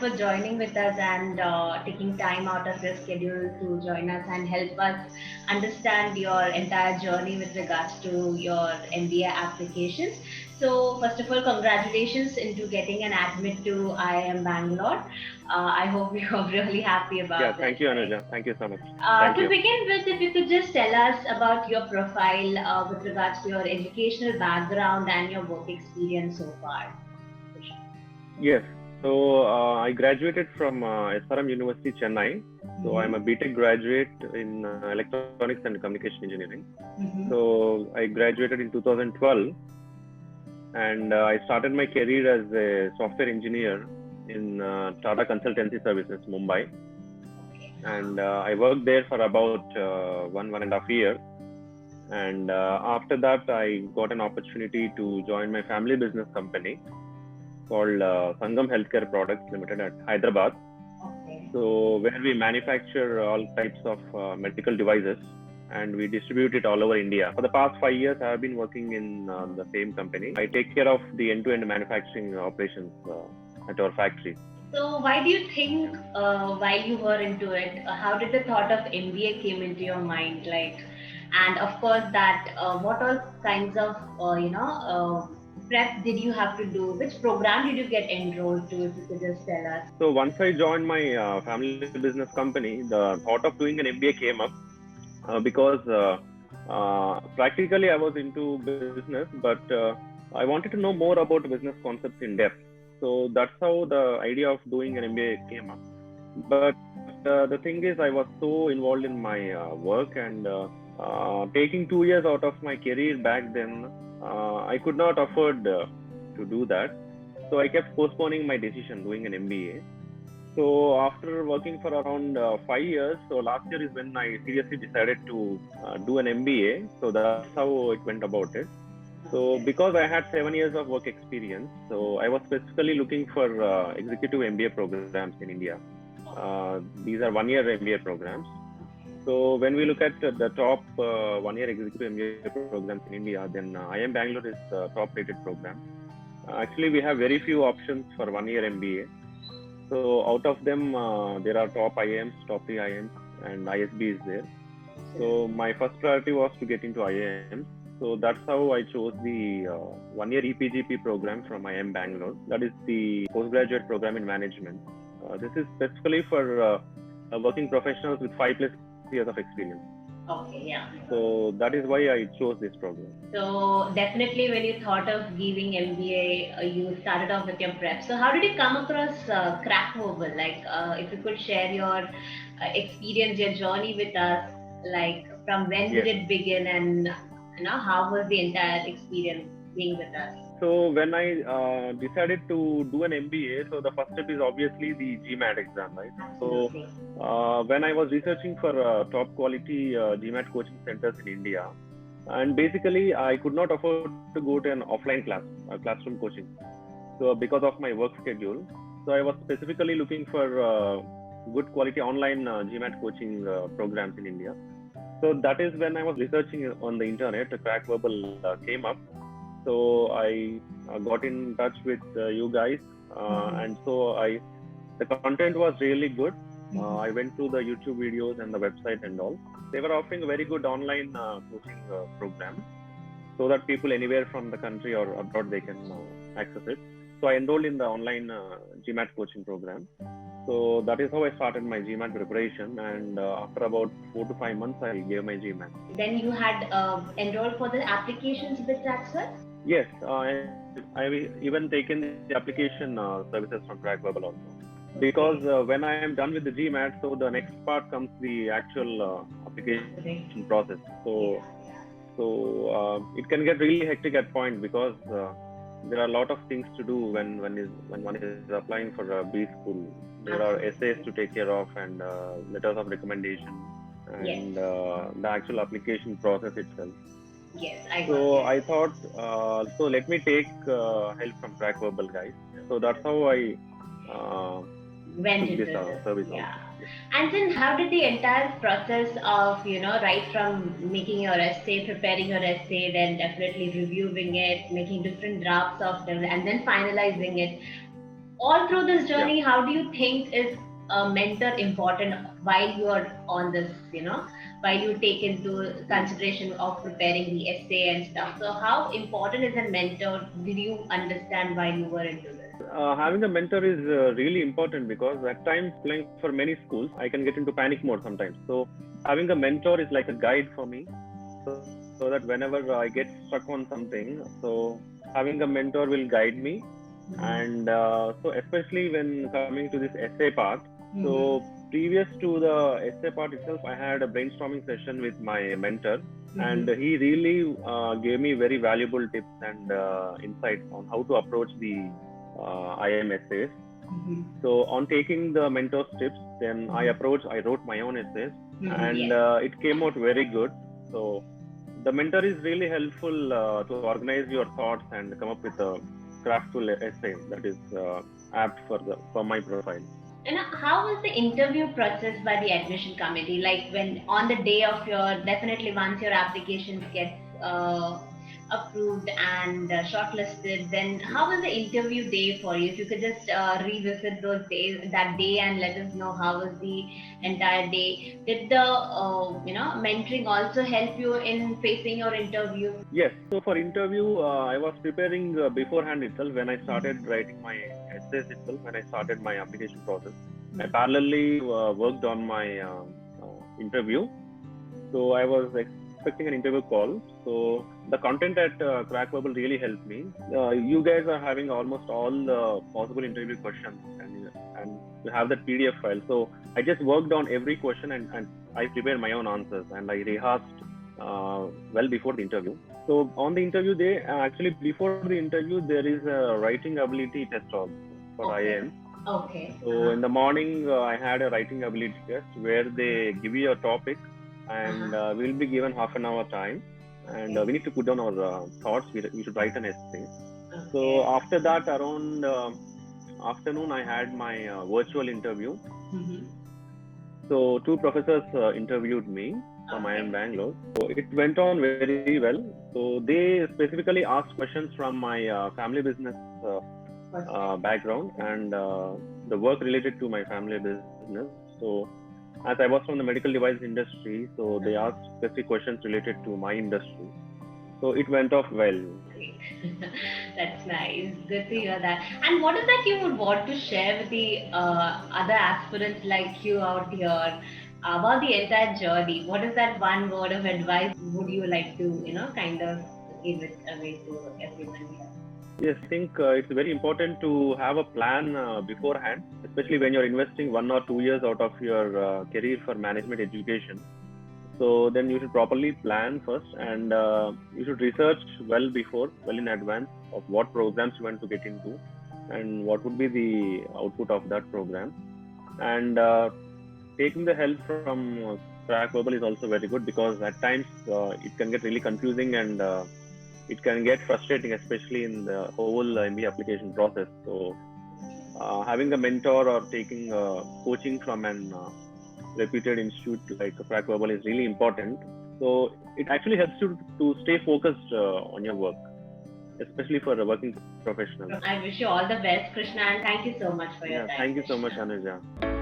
for joining with us and taking time out of your schedule to join us and help us understand your entire journey with regards to your MBA applications. So, first of all, congratulations into getting an admit to IIM Bangalore. I hope you're really happy about Yeah, that. thank you, Right? Anuja. Thank you so much. Thank To you. begin with, if you could just tell us about your profile with regards to your educational background and your work experience so far. Yes. So I graduated from SRM University, Chennai. So I'm a BTech graduate in Electronics and Communication Engineering. So I graduated in 2012, and I started my career as a software engineer in Tata Consultancy Services, Mumbai. And I worked there for about 1.5 years. And after that, I got an opportunity to join my family business company called Sangam Healthcare Products Limited at Hyderabad. So where we manufacture all types of medical devices and we distribute it all over India. For the past 5 years, I have been working in the same company. I take care of the end-to-end manufacturing operations at our factory. So why do you think while you were into it, how did the thought of MBA came into your mind? And of course that what all kinds of prep did you have to do? Which program did you get enrolled to? If you could just tell us. So once I joined my family business company, the thought of doing an MBA came up because practically I was into business, but I wanted to know more about business concepts in depth. So that's how the idea of doing an MBA came up. But the thing is, I was so involved in my work and taking 2 years out of my career back then, I could not afford to do that. So I kept postponing my decision doing an MBA. So after working for around 5 years, so last year is when I seriously decided to do an MBA. So that's how it went about it. So because I had 7 years of work experience, so I was specifically looking for Executive MBA programs in India. These are 1-year MBA programs. So when we look at the top 1-year Executive MBA programs in India, then IIM Bangalore is the top rated program. Actually, we have very few options for 1-year MBA. So out of them, there are top IIMs, top 3 IIMs, and ISB is there. So my first priority was to get into IIMs. So that's how I chose the 1-year EPGP program from IIM Bangalore. That is the postgraduate program in management. This is specifically for working professionals with 5+ years of experience. Okay, yeah. So that is why I chose this program. So definitely when you thought of giving MBA, you started off with your prep. So how did you come across CrackVerbal? If you could share your experience, your journey with us, from when did it begin and how was the entire experience being with us? So when I decided to do an MBA, so the first step is obviously the GMAT exam, right? Absolutely. So when I was researching for top quality GMAT coaching centers in India, and basically I could not afford to go to an offline classroom coaching. So because of my work schedule, so I was specifically looking for good quality online GMAT coaching programs in India. So that is when I was researching on the internet, CrackVerbal came up. So I got in touch with you guys, and so the content was really good. I went through the YouTube videos and the website and all. They were offering a very good online coaching program, so that people anywhere from the country or abroad they can access it. So I enrolled in the online GMAT coaching program. So that is how I started my GMAT preparation, and after about 4 to 5 months, I gave my GMAT. Then you had enrolled for the applications bit as well? Yes, I've even taken the application services from CrackVerbal also. Because when I am done with the GMAT, so the next part comes the actual application process. So it can get really hectic at point because there are a lot of things to do when one is applying for a B school. There are essays to take care of and letters of recommendation and the actual application process itself. Yes, I thought, so let me take help from CrackVerbal guys. So that's how I went took into this service. Yeah. And then how did the entire process of, right from making your essay, preparing your essay, then definitely reviewing it, making different drafts of them, and then finalizing it. all through this Yeah. journey, how do you think is a mentor important while you are on this, while you take into consideration of preparing the essay and stuff? So how important is a mentor? Did you understand while you were into this? Having a mentor is really important because at times applying for many schools, I can get into panic mode sometimes. So having a mentor is like a guide for me, so that whenever I get stuck on something, so having a mentor will guide me. And so especially when coming to this essay part, so previous to the essay part itself, I had a brainstorming session with my mentor, and he really gave me very valuable tips and insights on how to approach the IIM essays. So on taking the mentor's tips, then I wrote my own essays, and Yes. it came out very good. So the mentor is really helpful to organize your thoughts and come up with a craftful essay that is apt for my profile. And how was the interview process by the admission committee? Like when on the day of your, definitely once your application gets approved and shortlisted, then how was the interview day for you? If you could just revisit those days, that day, and let us know how was the entire day. Did the mentoring also help you in facing your interview? Yes. So for interview, I was preparing beforehand itself when I started writing my essays itself. When I started my application process, I parallelly worked on my interview. So I was expecting an interview call. So the content at CrackVerbal really helped me. You guys are having almost all the possible interview questions, and you have that PDF file. So I just worked on every question, and I prepared my own answers, and I rehearsed well before the interview. So on the interview day, actually before the interview, there is a writing ability test also for IIM. Okay. So in the morning, I had a writing ability test where they give you a topic, and we'll be given half an hour time, and we need to put down our thoughts. We should write an essay. So after that, around afternoon, I had my virtual interview. So two professors interviewed me from IIM Bangalore. So it went on very well. So they specifically asked questions from my family business background and the work related to my family business. So as I was from the medical device industry, so they asked specific questions related to my industry. So it went off well. Great. That's nice. Good to hear that. And what is that you would want to share with the other aspirants like you out here about the entire journey? What is that one word of advice would you like to, kind of give it away to everyone here? Yes, I think it's very important to have a plan beforehand, especially when you're investing 1 or 2 years out of your career for management education. So then you should properly plan first, and you should research well in advance of what programs you want to get into and what would be the output of that program. And taking the help from CrackVerbal is also very good because at times it can get really confusing and it can get frustrating, especially in the whole MBA application process. So having a mentor or taking coaching from an reputed institute like CrackVerbal is really important. So it actually helps you to stay focused on your work, especially for a working professional. I wish you all the best, Krishna, and thank you so much for your time. Thank you so much, Anuja.